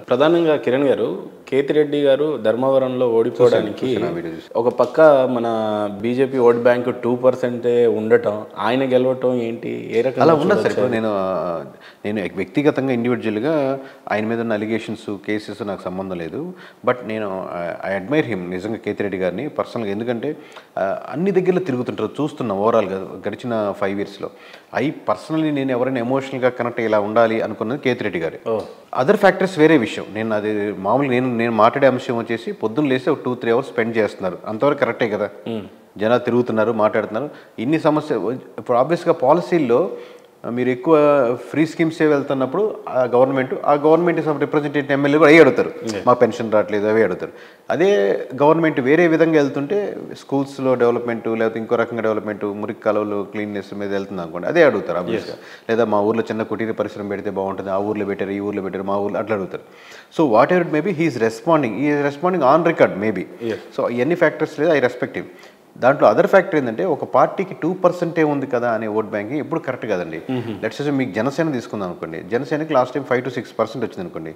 ప్రధానంగా కిరణ్ గారు, కేతిరెడ్డి గారు ధర్మవరంలో ఓడిపోవడానికి ఒక పక్క మన బీజేపీ ఓట్ బ్యాంక్ 2% ఉండటం, ఆయన గెలవటం ఏంటి? ఏ అలా రకంగా ఉండదు సార్. చూడొచ్చు ఇప్పుడు అది? నేను వ్యక్తిగతంగా ఇండివిజువల్‌గా ఆయన మీద ఉన్న అలిగేషన్స్, కేసెస్ నాకు సంబంధం లేదు. బట్ నేను ఐ అడ్మైర్ హిమ్ నిజంగా కేతిరెడ్డి గారిని పర్సనల్‌గా. ఎందుకంటే అన్ని దగ్గరలో తిరుగుతుంటారు. చూస్తున్నా ఓవరాల్‌గా గడిచిన 5 ఇయర్స్‌లో. పర్సనల్లీ నేను ఎవరైనా ఎమోషనల్‌గా కనెక్ట్ ఇలా ఉండాలి అనుకున్నది కేతిరెడ్డి గారే. అదర్ ఫ్యాక్టర్స్ వేరే విషయం. నేను అది మామూలుగా నేను మాట్లాడే అంశం వచ్చేసి పొద్దున్న లేస్తే ఒక 2-3 అవర్స్ స్పెండ్ చేస్తున్నారు. అంతవరకు కరెక్టే కదా. జనాలు తిరుగుతున్నారు, మాట్లాడుతున్నారు. ఇన్ని సమస్య ఇప్పుడు ఆబ్వియస్గా పాలసీల్లో మీరు ఎక్కువ ఫ్రీ స్కీమ్సే వెళ్తున్నప్పుడు ఆ గవర్నమెంట్ రిప్రజెంటేటివ్ ఎమ్మెల్యే కూడా అవి అడుగుతారు. మా పెన్షన్ రావట్లేదు అవి అడుగుతారు. అదే గవర్నమెంట్ వేరే విధంగా వెళ్తుంటే స్కూల్స్లో డెవలప్మెంట్ లేకపోతే ఇంకో రకంగా డెవలప్మెంట్, మురికి కాలువలు క్లీన్నెస్ మీద వెళ్తుంది అనుకోండి, అదే అడుగుతారు ఆబ్వియస్గా. లేదా మా ఊర్లో చిన్న కుటీర పరిశ్రమ పెడితే బాగుంటుంది, ఆ ఊర్లో పెట్టారు, ఈ ఊర్లో పెట్టారు, మా ఊర్లో అట్లా అడుగుతారు. So whatever it maybe he's responding on record maybe. So ఎన్ని ఫ్యాక్టర్స్ లేదు, ఐ రెస్పెక్ట్ హిమ్. దాంట్లో అదర్ ఫ్యాక్టర్ ఏంటంటే ఒక పార్టీకి 2% ఉంది కదా అనే ఓట్ బ్యాంకింగ్ ఎప్పుడు కరెక్ట్ కదండి. లెట్స్ సే మీకు జనసేన తీసుకుందాం అనుకోండి, జనసేనకి లాస్ట్ టైం 5-6% వచ్చింది అనుకోండి.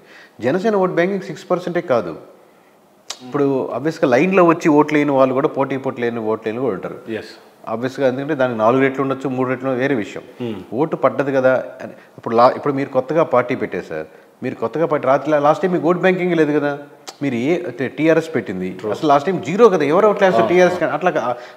జనసేన ఓట్ బ్యాంకింగ్ 6% కాదు. ఇప్పుడు ఆబ్వియస్గా లైన్లో వచ్చి ఓట్లు లేని వాళ్ళు కూడా పోటీ లేని ఓట్లు కూడా ఉంటారు. ఆబ్వియస్గా ఎందుకంటే దానికి 4 రెట్లు ఉండొచ్చు, 3 రెట్లు వేరే విషయం. ఓటు పడ్డది కదా అని ఇప్పుడు మీరు కొత్తగా పార్టీ పెట్టేశారు. మీరు కొత్తగా పార్టీ లాస్ట్ టైం మీకు ఓట్ బ్యాంకింగ్ లేదు కదా. మీరు టీఆర్ఎస్ పెట్టింది అసలు లాస్ట్ టైం 0 కదా. ఎవరో క్లాస్ టీఆర్ఎస్ అట్లా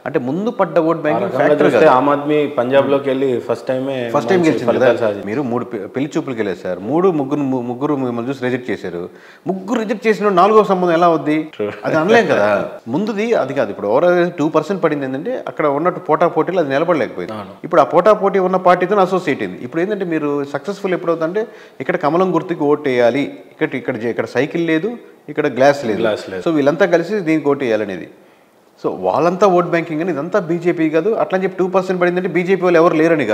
అంటే ముందు పడ్డ ఓట్ బ్యాంకింగ్ ఫ్యాక్టర్ కదా. ఆమ్ ఆద్మీ పంజాబ్లోకి వెళ్ళి ఫస్ట్ టైం గెలిచింది కదా. మీరు 3 పెళ్లి చూపులకి వెళ్ళారు సార్. ముగ్గురు మిమ్మల్ని చూసి రిజెక్ట్ చేశారు. ముగ్గురు రిజెక్ట్ చేసిన 4వ సంబంధం ఎలా అవుద్ది? అది అనలేం కదా. ముందుది అది కాదు. ఇప్పుడు ఓవరాల్ 2% పడింది ఏంటంటే అక్కడ ఉన్నట్టు పోటీలు అది నిలబడలేకపోయింది. ఇప్పుడు ఆ పోటీ ఉన్న పార్టీతో అసోసియేట్ అయింది. ఇప్పుడు ఏంటంటే మీరు సక్సెస్ఫుల్ ఎప్పుడవుతుందంటే ఇక్కడ కమలం గుర్తుకి ఓట్ వేయాలి, ఇక్కడ సైకిల్ లేదు, ఇక్కడ గ్లాస్ లేదు. సో వీళ్ళంతా కలిసి దీనికి ఓటు వేయాలనేది. సో వాళ్ళంతా ఓట్ బ్యాంకింగ్ అని ఇదంతా బీజేపీ కాదు. అట్లా చెప్పి 2% పడిందంటే బీజేపీ వాళ్ళు ఎవరు లేరని కాదు.